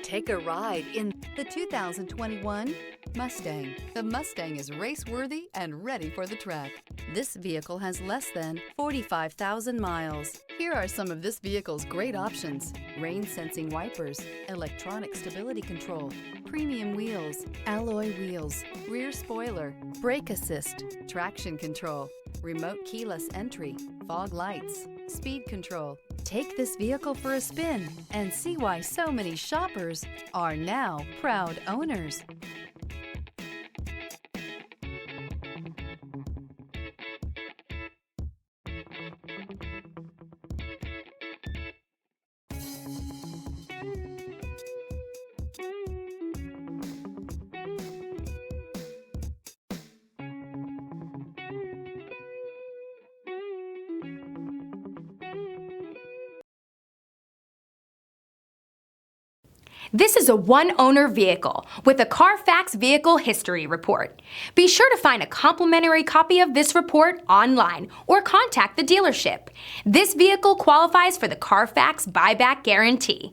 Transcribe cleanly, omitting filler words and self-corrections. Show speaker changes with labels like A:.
A: Take a ride in the 2021 Mustang. The Mustang is race-worthy and ready for the track. This vehicle has less than 45,000 miles. Here are some of this vehicle's great options: rain-sensing wipers, electronic stability control, premium wheels, alloy wheels, rear spoiler, brake assist, traction control, remote keyless entry, fog lights, speed control. Take this vehicle for a spin and see why so many shoppers are now proud owners.
B: This is a one-owner vehicle with a Carfax Vehicle History Report. Be sure to find a complimentary copy of this report online or contact the dealership. This vehicle qualifies for the Carfax Buyback Guarantee.